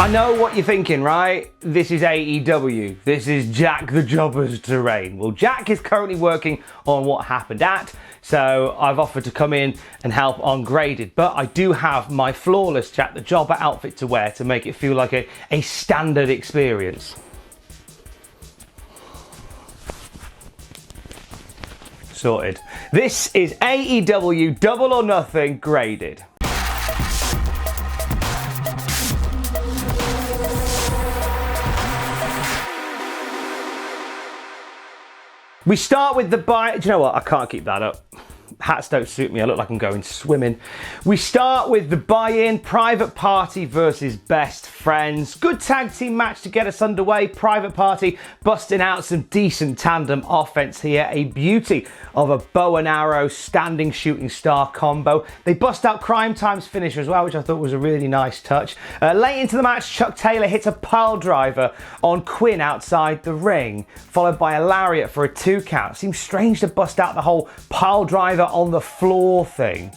I know what you're thinking, right? This is AEW. This is Jack the Jobber's terrain. Well, Jack is currently working on what happened at, so I've offered to come in and help on Graded. But I do have my flawless Jack the Jobber outfit to wear to make it feel like a standard experience. Sorted. This is AEW Double or Nothing Graded. We start with the buy. Do you know what? I can't keep that up. Hats don't suit me. I look like I'm going swimming. We start with the buy-in. Private Party versus Best Friends. Good tag team match to get us underway. Private Party busting out some decent tandem offense here. A beauty of a bow and arrow standing shooting star combo. They bust out Crime Time's finisher as well, which I thought was a really nice touch. Late into the match, Chuck Taylor hits a pile driver on Quinn outside the ring, followed by a lariat for a 2 count. Seems strange to bust out the whole pile driver on the floor thing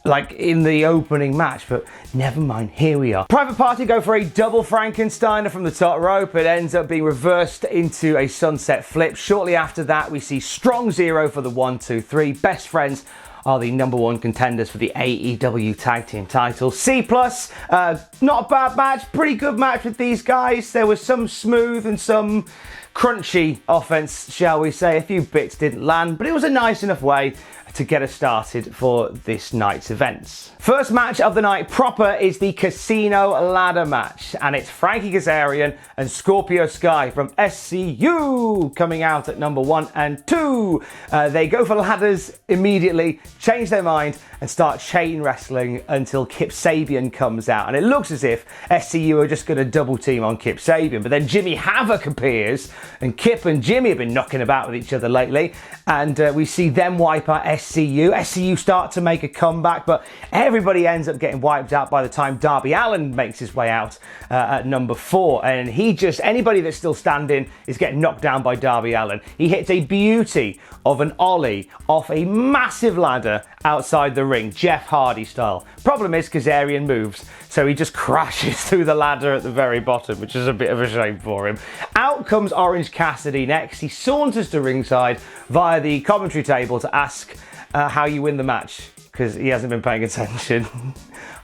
like in the opening match, but never mind, here we are. Private Party go for a double Frankensteiner from the top rope. It ends up being reversed into a sunset flip. Shortly after that, we see Strong Zero for the 1, 2, 3. Best Friends are the #1 contenders for the AEW Tag Team titles. C+, not a bad match, pretty good match with these guys. There was some smooth and some crunchy offense, shall we say. A few bits didn't land, but it was a nice enough way to get us started for this night's events. First match of the night proper is the Casino Ladder match, and it's Frankie Kazarian and Scorpio Sky from SCU coming out at #1 and 2. They go for ladders immediately, change their mind, and start chain wrestling until Kip Sabian comes out. And it looks as if SCU are just going to double team on Kip Sabian, but then Jimmy Havoc appears, and Kip and Jimmy have been knocking about with each other lately, and we see them wipe out SCU. SCU start to make a comeback, but everybody ends up getting wiped out by the time Darby Allin makes his way out at #4, and anybody that's still standing is getting knocked down by Darby Allin. He hits a beauty of an ollie off a massive ladder outside the ring, Jeff Hardy style. Problem is Kazarian moves, so he just crashes through the ladder at the very bottom, which is a bit of a shame for him. Out comes Orange Cassidy next. He saunters to ringside via the commentary table to ask how you win the match, because he hasn't been paying attention.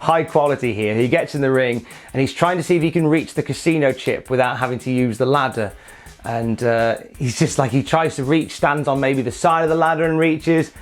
High quality here. He gets in the ring and he's trying to see if he can reach the casino chip without having to use the ladder. And he's just like, he tries to reach, stands on maybe the side of the ladder and reaches.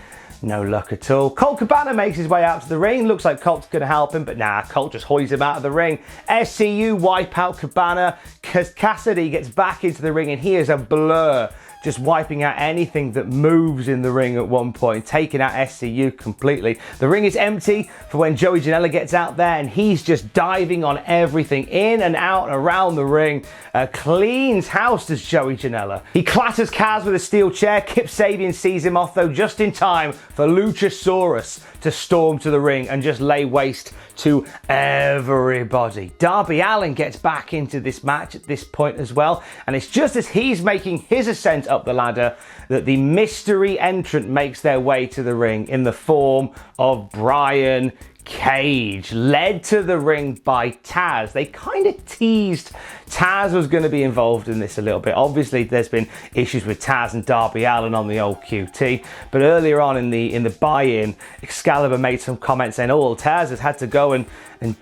No luck at all. Colt Cabana makes his way out to the ring. Looks like Colt's going to help him, but nah, Colt just hoists him out of the ring. SCU wipe out Cabana. Cassidy gets back into the ring and he is a blur, just wiping out anything that moves in the ring at one point, taking out SCU completely. The ring is empty for when Joey Janela gets out there, and he's just diving on everything in and out and around the ring. Cleans house does Joey Janela. He clatters Kaz with a steel chair. Kip Sabian sees him off though, just in time for Luchasaurus to storm to the ring and just lay waste to everybody. Darby Allin gets back into this match at this point as well, and it's just as he's making his ascent up the ladder that the mystery entrant makes their way to the ring in the form of Brian Cage, led to the ring by Taz. They kind of teased Taz was going to be involved in this a little bit. Obviously, there's been issues with Taz and Darby Allin on the old QT, but earlier on in the buy-in, Excalibur made some comments saying, "Oh, well, Taz has had to go and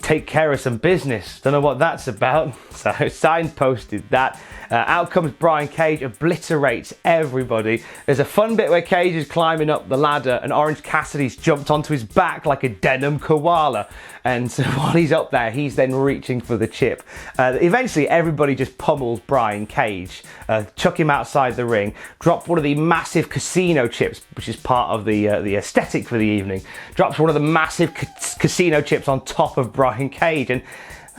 take care of some business. Don't know what that's about." So signposted that. Out comes Brian Cage, obliterates everybody. There's a fun bit where Cage is climbing up the ladder and Orange Cassidy's jumped onto his back like a denim koala. And so while he's up there, he's then reaching for the chip. Eventually, everybody just pummels Brian Cage, chuck him outside the ring, drop one of the massive casino chips, which is part of the aesthetic for the evening, drops one of the massive casino chips on top of Brian Cage, and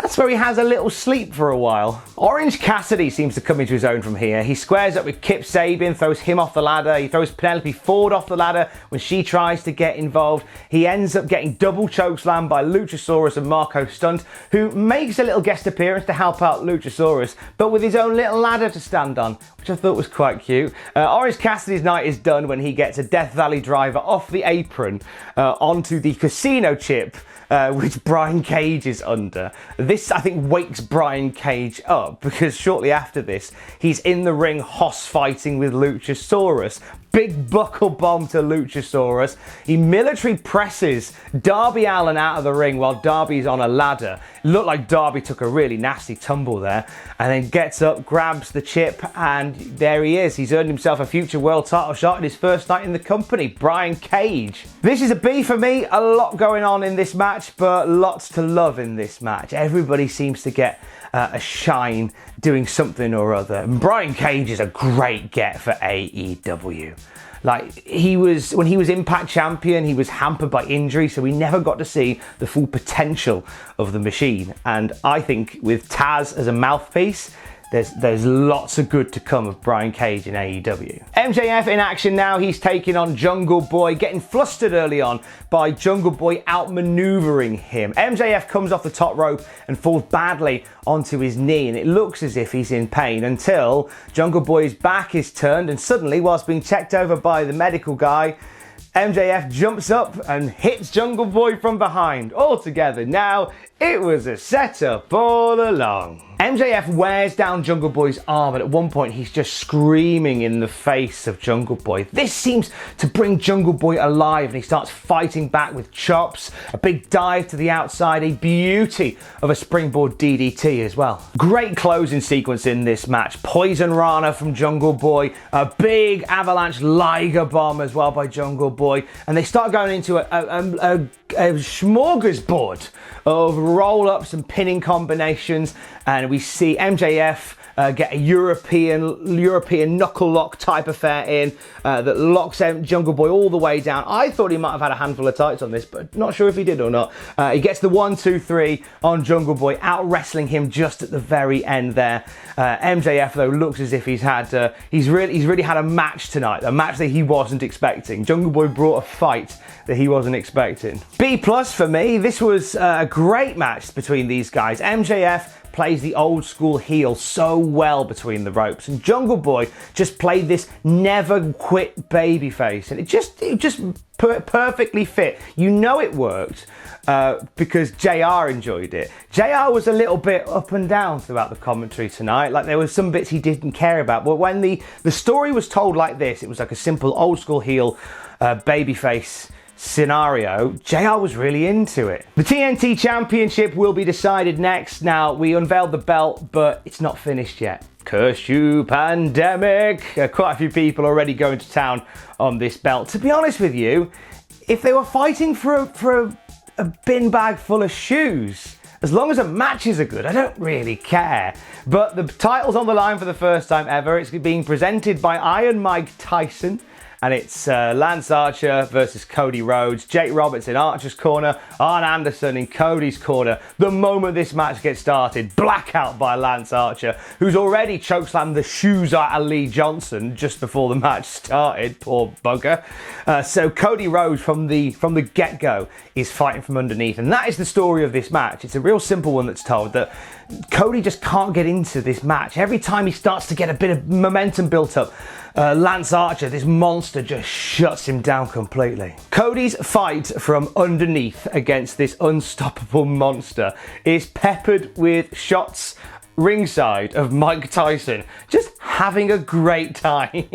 that's where he has a little sleep for a while. Orange Cassidy seems to come into his own from here. He squares up with Kip Sabian, throws him off the ladder. He throws Penelope forward off the ladder when she tries to get involved. He ends up getting double chokeslammed by Luchasaurus and Marco Stunt, who makes a little guest appearance to help out Luchasaurus, but with his own little ladder to stand on. which I thought was quite cute. Orange Cassidy's night is done when he gets a Death Valley driver off the apron onto the casino chip, which Brian Cage is under. This, I think, wakes Brian Cage up, because shortly after this, he's in the ring hoss fighting with Luchasaurus. Big buckle bomb to Luchasaurus. He military presses Darby Allin out of the ring while Darby's on a ladder. It looked like Darby took a really nasty tumble there, and then gets up, grabs the chip, and there he is. He's earned himself a future world title shot in his first night in the company. Brian Cage. This is a B for me. A lot going on in this match, but lots to love in this match. Everybody seems to get a shine doing something or other. And Brian Cage is a great get for AEW. Like, when he was Impact Champion, he was hampered by injury, so we never got to see the full potential of the machine. And I think with Taz as a mouthpiece, there's lots of good to come of Brian Cage in AEW. MJF in action now. He's taking on Jungle Boy, getting flustered early on by Jungle Boy outmaneuvering him. MJF comes off the top rope and falls badly onto his knee, and it looks as if he's in pain until Jungle Boy's back is turned, and suddenly, whilst being checked over by the medical guy, MJF jumps up and hits Jungle Boy from behind. All together now, it was a setup all along. MJF wears down Jungle Boy's arm, and at one point he's just screaming in the face of Jungle Boy. This seems to bring Jungle Boy alive, and he starts fighting back with chops, a big dive to the outside, a beauty of a springboard DDT as well. Great closing sequence in this match. Poison Rana from Jungle Boy, a big avalanche Liger bomb as well by Jungle Boy, and they start going into a smorgasbord of roll-ups and pinning combinations, and we see MJF get a European knuckle lock type affair in that locks Jungle Boy all the way down. I thought he might have had a handful of tights on this, but not sure if he did or not. He gets the 1, 2, 3 on Jungle Boy, out wrestling him just at the very end there. MJF though looks as if he's really had a match tonight, a match that he wasn't expecting. Jungle Boy brought a fight that he wasn't expecting. B+ for me. This was a great match between these guys. MJF plays the old school heel so well between the ropes, and Jungle Boy just played this never quit babyface, and it just perfectly fit. You know it worked because JR enjoyed it. JR was a little bit up and down throughout the commentary tonight. Like, there were some bits he didn't care about, but when the story was told like this, it was like a simple old school heel babyface scenario. JR was really into it. The TNT Championship will be decided next. Now, we unveiled the belt, but it's not finished yet. Curse you, pandemic. Quite a few people already going to town on this belt. To be honest with you, if they were fighting for a bin bag full of shoes, as long as the matches are good, I don't really care. But the title's on the line for the first time ever. It's being presented by Iron Mike Tyson, and it's Lance Archer versus Cody Rhodes. Jake Roberts in Archer's corner, Arn Anderson in Cody's corner. The moment this match gets started, blackout by Lance Archer, who's already chokeslammed the shoes out of Lee Johnson just before the match started, poor bugger. So Cody Rhodes from the get-go is fighting from underneath, and that is the story of this match. It's a real simple one that's told, that Cody just can't get into this match. Every time he starts to get a bit of momentum built up, Lance Archer, this monster, just shuts him down completely. Cody's fight from underneath against this unstoppable monster is peppered with shots ringside of Mike Tyson just having a great time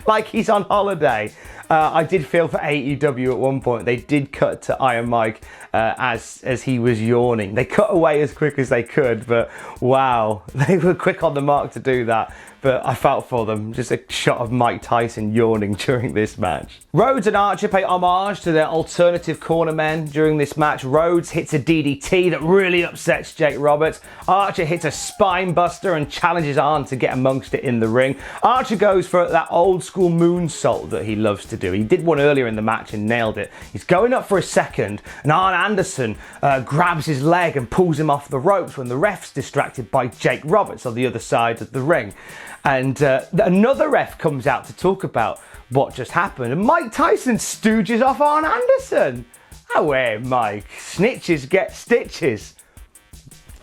like he's on holiday. I did feel for AEW at one point. They did cut to Iron Mike as he was yawning. They cut away as quick as they could, but wow, they were quick on the mark to do that. But I felt for them. Just a shot of Mike Tyson yawning during this match. Rhodes and Archer pay homage to their alternative cornermen during this match. Rhodes hits a DDT that really upsets Jake Roberts. Archer hits a spine buster and challenges Arn to get amongst it in the ring. Archer goes for that old school moonsault that he loves to do. He did one earlier in the match and nailed it. He's going up for a second, and Arn Anderson grabs his leg and pulls him off the ropes when the ref's distracted by Jake Roberts on the other side of the ring. And another ref comes out to talk about what just happened, and Mike Tyson stooges off Arn Anderson. Oh, hey, Mike. Snitches get stitches.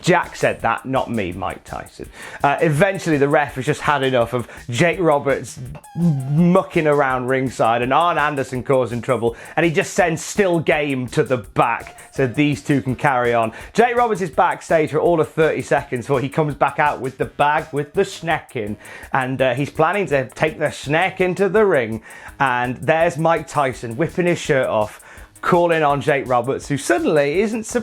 Jack said that, not me, Mike Tyson. Eventually, the ref has just had enough of Jake Roberts mucking around ringside and Arn Anderson causing trouble, and he just sends Still Game to the back so these two can carry on. Jake Roberts is backstage for all of 30 seconds before he comes back out with the bag with the snack in, and he's planning to take the snack into the ring, and there's Mike Tyson whipping his shirt off, calling on Jake Roberts, who suddenly isn't so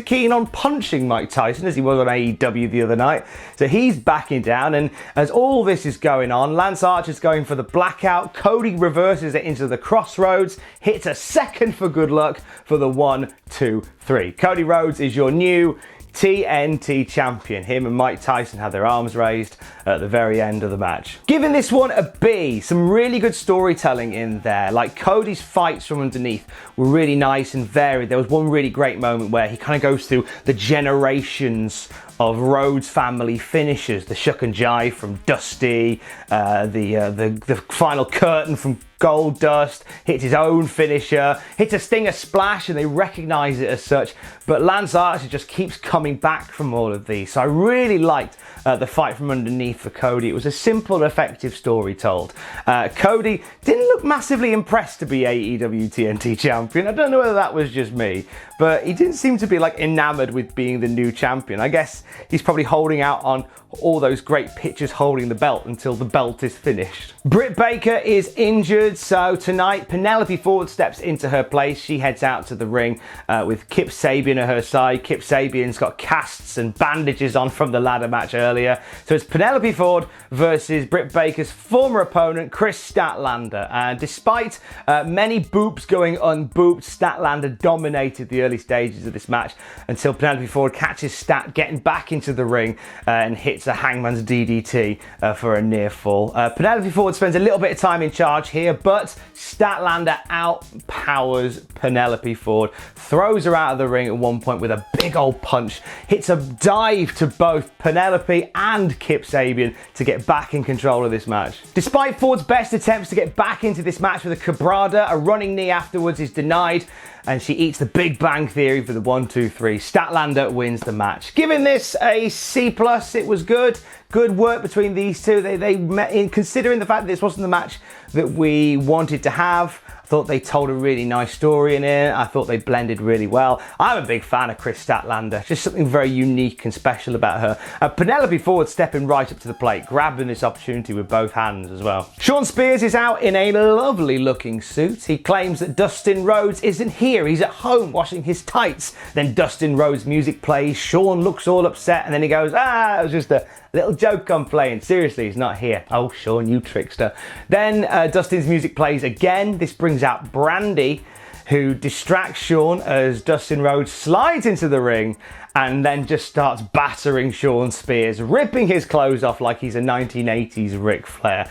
keen on punching Mike Tyson as he was on AEW the other night. So he's backing down, and as all this is going on, Lance Archer's going for the blackout. Cody reverses it into the crossroads, hits a second for good luck for the 1, 2, 3. Cody Rhodes is your new TNT Champion. Him and Mike Tyson had their arms raised at the very end of the match. Giving this one a B. Some really good storytelling in there. Like Cody's fights from underneath were really nice and varied. There was one really great moment where he kind of goes through the generations of Rhodes family finishers. The shuck and jive from Dusty, the final curtain from Gold Dust, hits his own finisher, hits a Stinger Splash, and they recognise it as such. But Lance Archer just keeps coming back from all of these. So I really liked the fight from underneath for Cody. It was a simple, effective story told. Cody didn't look massively impressed to be AEW TNT Champion. I don't know whether that was just me, but he didn't seem to be like enamoured with being the new champion. I guess he's probably holding out on all those great pictures holding the belt until the belt is finished. Britt Baker is injured, so tonight Penelope Ford steps into her place. She heads out to the ring with Kip Sabian at her side. Kip Sabian's got casts and bandages on from the ladder match earlier. So it's Penelope Ford versus Britt Baker's former opponent, Kris Statlander. And despite many boops going unbooped, Statlander dominated the early stages of this match until Penelope Ford catches Stat getting back into the ring and hits a Hangman's DDT for a near fall. Penelope Ford spends a little bit of time in charge here, but Statlander outpowers Penelope Ford, throws her out of the ring at one point with a big old punch, hits a dive to both Penelope and Kip Sabian to get back in control of this match. Despite Ford's best attempts to get back into this match with a Cabrada, a running knee afterwards is denied, and she eats the Big Bang Theory for the 1, 2, 3. Statlander wins the match. Giving this a C+, it was good. Good work between these two. They met in, considering the fact that this wasn't the match that we wanted to have. I thought they told a really nice story in it. I thought they blended really well. I'm a big fan of Kris Statlander. Just something very unique and special about her. Penelope Ford stepping right up to the plate, grabbing this opportunity with both hands as well. Shawn Spears is out in a lovely looking suit. He claims that Dustin Rhodes isn't here. He's at home washing his tights. Then Dustin Rhodes' music plays. Shawn looks all upset and then he goes, it was just a little joke I'm playing. Seriously, he's not here. Oh, Shawn, you trickster. Then Dustin's music plays again. This brings out Brandy, who distracts Shawn as Dustin Rhodes slides into the ring and then just starts battering Shawn Spears, ripping his clothes off like he's a 1980s Ric Flair.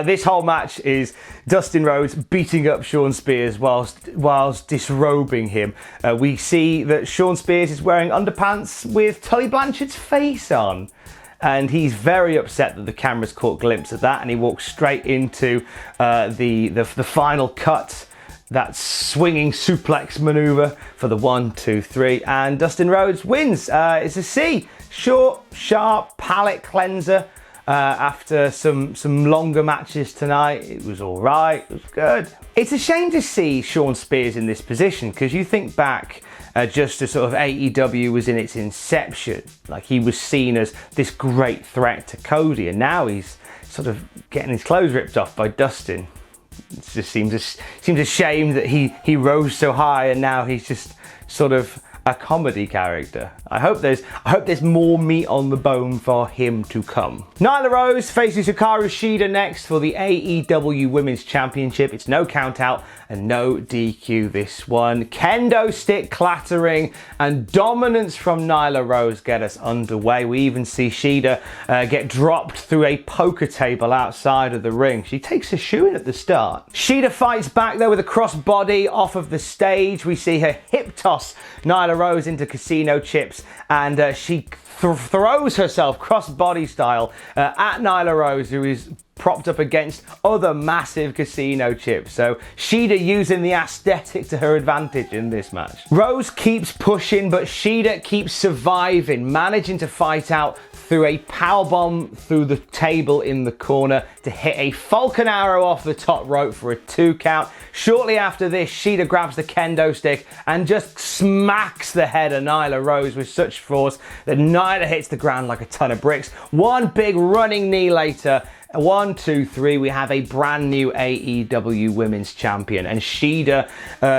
This whole match is Dustin Rhodes beating up Shawn Spears whilst disrobing him. We see that Shawn Spears is wearing underpants with Tully Blanchard's face on. And he's very upset that the camera's caught a glimpse of that, and he walks straight into the final cut, that swinging suplex maneuver for the 1, 2, 3, and Dustin Rhodes wins. It's a C. Short, sharp palate cleanser. After some longer matches tonight, it was all right. It was good. It's a shame to see Shawn Spears in this position, because you think back just as sort of AEW was in its inception, like he was seen as this great threat to Cody, and now he's sort of getting his clothes ripped off by Dustin. It just seems a shame that he rose so high and now he's just sort of a comedy character. I hope there's more meat on the bone for him to come. Nyla Rose faces Hikaru Shida next for the AEW Women's Championship. It's no count out and no DQ this one. Kendo stick clattering and dominance from Nyla Rose get us underway. We even see Shida get dropped through a poker table outside of the ring. She takes a shoe in at the start. Shida fights back there with a crossbody off of the stage. We see her hip toss Nyla Rose into casino chips, and she throws herself crossbody style at Nyla Rose, who is propped up against other massive casino chips. So Shida using the aesthetic to her advantage in this match. Rose keeps pushing, but Shida keeps surviving, managing to fight out through a powerbomb through the table in the corner to hit a Falcon Arrow off the top rope for a 2 count. Shortly after this, Shida grabs the kendo stick and just smacks the head of Nyla Rose with such force that Nyla hits the ground like a ton of bricks. One big running knee later. 1, 2, 3, we have a brand new AEW Women's Champion. And Shida,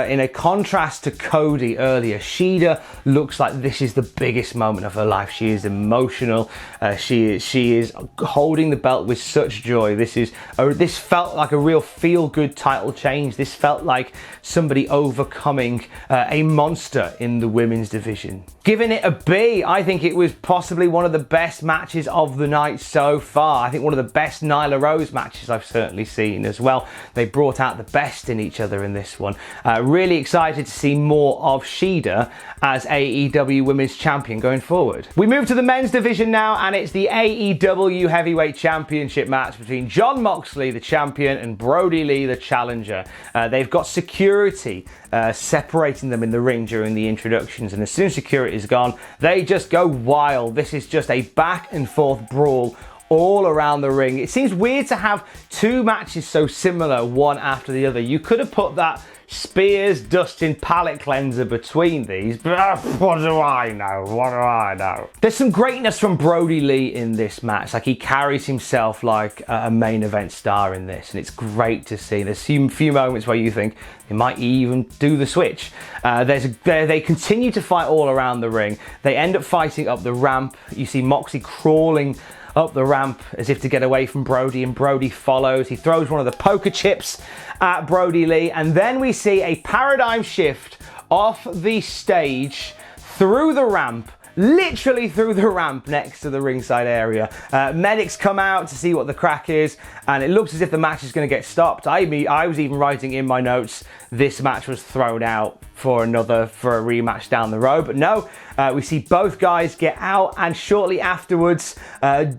in a contrast to Cody earlier, Shida looks like this is the biggest moment of her life. She is emotional. She is holding the belt with such joy. This felt like a real feel-good title change. This felt like somebody overcoming a monster in the women's division. Giving it a B, I think it was possibly one of the best matches of the night so far. I think one of the best Nyla Rose matches I've certainly seen as well. They brought out the best in each other in this one. Really excited to see more of Shida as AEW Women's Champion going forward. We move to the men's division now, and it's the AEW Heavyweight Championship match between Jon Moxley, the champion, and Brodie Lee, the challenger. They've got security separating them in the ring during the introductions, and as soon as security is gone, they just go wild. This is just a back and forth brawl all around the ring. It seems weird to have 2 matches so similar, one after the other. You could have put that Spears Dustin palate cleanser between these, but what do I know? What do I know? There's some greatness from Brodie Lee in this match. Like, he carries himself like a main event star in this, and it's great to see. There's a few moments where you think they might even do the switch. They continue to fight all around the ring. They end up fighting up the ramp. You see Moxie crawling up the ramp as if to get away from Brodie, and Brodie follows. He throws one of the poker chips at Brodie Lee, and then we see a paradigm shift off the stage through the ramp, literally through the ramp next to the ringside area. Medics come out to see what the crack is, and it looks as if the match is going to get stopped. I was even writing in my notes this match was thrown out for a rematch down the road, but no. We see both guys get out, and shortly afterwards,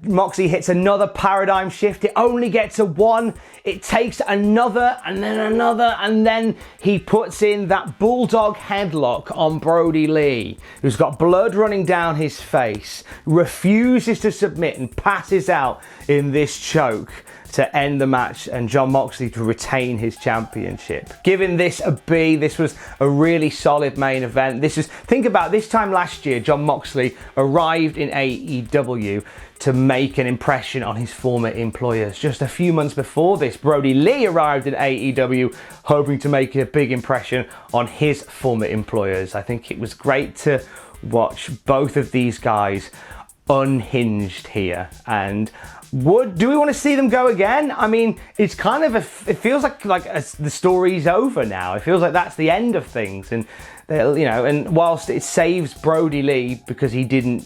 Moxie hits another paradigm shift. It only gets a 1. It takes another, and then another, and then he puts in that bulldog headlock on Brodie Lee, who's got blood running down his face, refuses to submit, and passes out in this choke to end the match, and Jon Moxley to retain his championship. Giving this a B, this was a really solid main event. Think about this time last year, Jon Moxley arrived in AEW to make an impression on his former employers. Just a few months before this, Brodie Lee arrived in AEW hoping to make a big impression on his former employers. I think it was great to watch both of these guys unhinged here, and do we want to see them go again? I mean, it's kind of it feels like the story's over now. It feels like that's the end of things, and and whilst it saves Brodie Lee because he didn't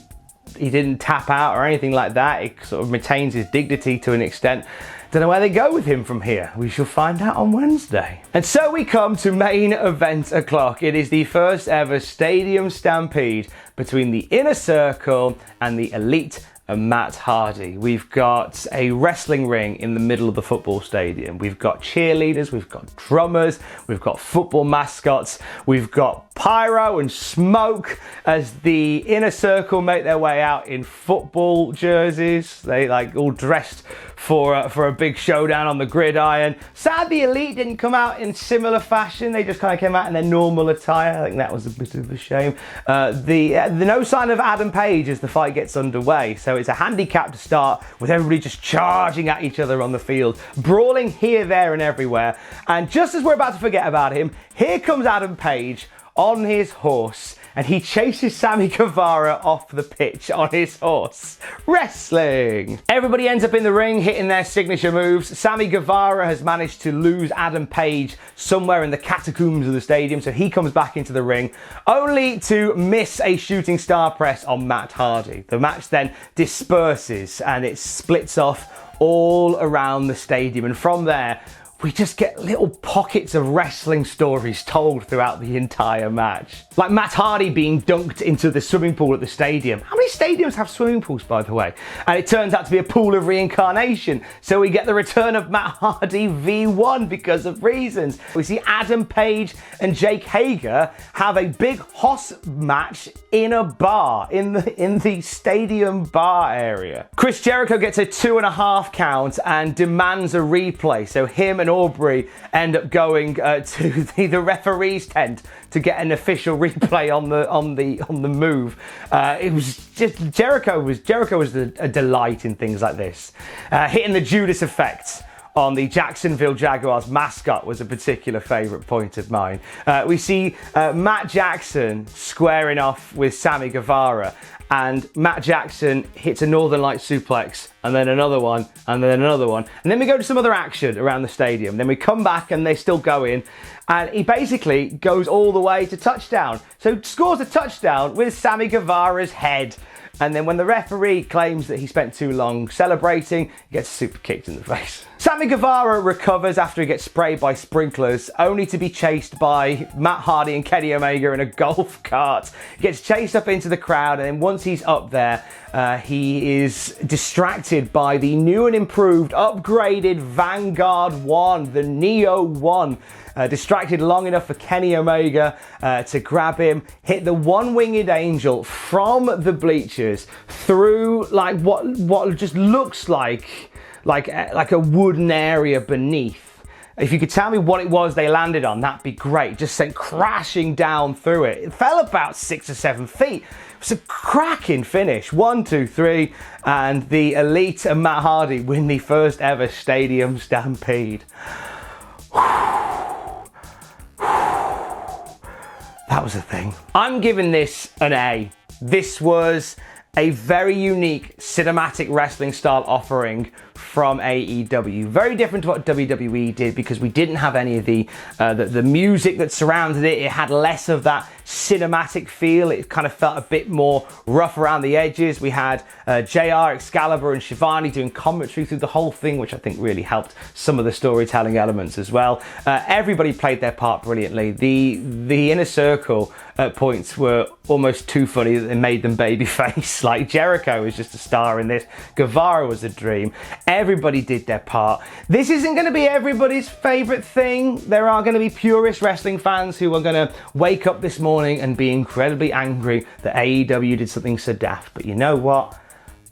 tap out or anything like that, it sort of retains his dignity to an extent. Don't know where they go with him from here. We shall find out on Wednesday. And so we come to main event o'clock. It is the first ever Stadium Stampede between the Inner Circle and the Elite and Matt Hardy. We've got a wrestling ring in the middle of the football stadium. We've got cheerleaders, we've got drummers, we've got football mascots, we've got pyro and smoke as the Inner Circle make their way out in football jerseys. They all dressed for a big showdown on the gridiron. Sad the Elite didn't come out in similar fashion. They just kind of came out in their normal attire. I think that was a bit of a shame. The no sign of Adam Page as the fight gets underway. So it's a handicap to start with everybody just charging at each other on the field, brawling here, there, and everywhere. And just as we're about to forget about him, here comes Adam Page on his horse, and he chases Sammy Guevara off the pitch on his horse. Wrestling! Everybody ends up in the ring hitting their signature moves. Sammy Guevara has managed to lose Adam Page somewhere in the catacombs of the stadium, so he comes back into the ring, only to miss a shooting star press on Matt Hardy. The match then disperses, and it splits off all around the stadium, and from there, we just get little pockets of wrestling stories told throughout the entire match. Like Matt Hardy being dunked into the swimming pool at the stadium. How many stadiums have swimming pools, by the way? And it turns out to be a pool of reincarnation. So we get the return of Matt Hardy V1 because of reasons. We see Adam Page and Jake Hager have a big hoss match in a bar, in the stadium bar area. Chris Jericho gets a 2.5 count and demands a replay. So him and Aubrey end up going to the referee's tent to get an official replay on the move. It was just Jericho was a delight in things like this. Hitting the Judas effect on the Jacksonville Jaguars mascot was a particular favourite point of mine. We see Matt Jackson squaring off with Sammy Guevara, and Matt Jackson hits a Northern Light suplex, and then another one, and then another one. And then we go to some other action around the stadium. Then we come back and they still go in, and he basically goes all the way to touchdown. So scores a touchdown with Sammy Guevara's head. And then when the referee claims that he spent too long celebrating, he gets super kicked in the face. Sammy Guevara recovers after he gets sprayed by sprinklers, only to be chased by Matt Hardy and Kenny Omega in a golf cart. He gets chased up into the crowd, and then once he's up there, he is distracted by the new and improved, upgraded Vanguard 1, the Neo 1. Distracted long enough for Kenny Omega to grab him, hit the one-winged angel from the bleachers through like what just looks like a wooden area beneath. If you could tell me what it was they landed on, that'd be great. Just sent crashing down through it. It fell about 6 or 7 feet. It was a cracking finish. 1, 2, 3, and the Elite and Matt Hardy win the first ever Stadium Stampede. That was a thing. I'm giving this an A. This was a very unique cinematic wrestling style offering from AEW. Very different to what WWE did, because we didn't have any of the music that surrounded it. It had less of that cinematic feel. It kind of felt a bit more rough around the edges. We had JR, Excalibur and Shivani doing commentary through the whole thing, which I think really helped some of the storytelling elements as well. Everybody played their part brilliantly. The Inner Circle at points were almost too funny that they made them babyface. Like Jericho was just a star in this. Guevara was a dream. Everybody did their part. This isn't going to be everybody's favorite thing. There are going to be purist wrestling fans who are going to wake up this morning and be incredibly angry that AEW did something so daft. But you know what?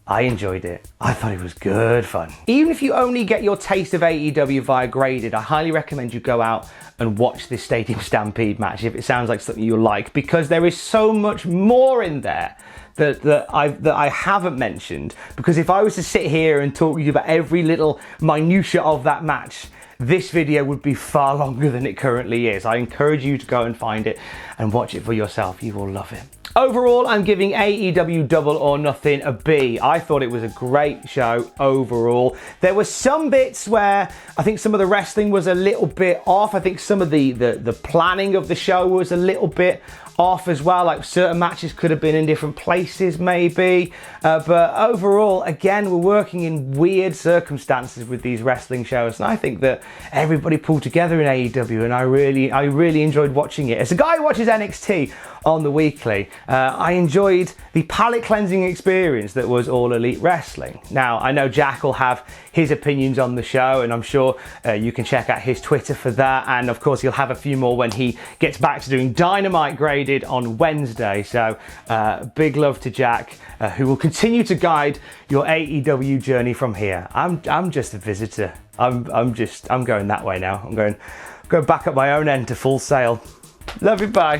I enjoyed it. I thought it was good fun. Even if you only get your taste of AEW via Graded, I highly recommend you go out and watch this Stadium Stampede match if it sounds like something you like, because there is so much more in there that I haven't mentioned. Because if I was to sit here and talk to you about every little minutia of that match, this video would be far longer than it currently is. I encourage you to go and find it and watch it for yourself. You will love it. Overall, I'm giving AEW Double or Nothing a B. I thought it was a great show overall. There were some bits where I think some of the wrestling was a little bit off. I think some of the planning of the show was a little bit off as well. Like certain matches could have been in different places maybe. But overall, again, we're working in weird circumstances with these wrestling shows. And I think that everybody pulled together in AEW, and I really enjoyed watching it. As a guy who watches NXT on the weekly, I enjoyed the palate cleansing experience that was All Elite Wrestling. Now, I know Jack will have his opinions on the show, and I'm sure you can check out his Twitter for that. And of course, he'll have a few more when he gets back to doing Dynamite Graded on Wednesday. So big love to Jack, who will continue to guide your AEW journey from here. I'm just a visitor. I'm going that way now. I'm going back up my own end to Full Sail. Love you, bye.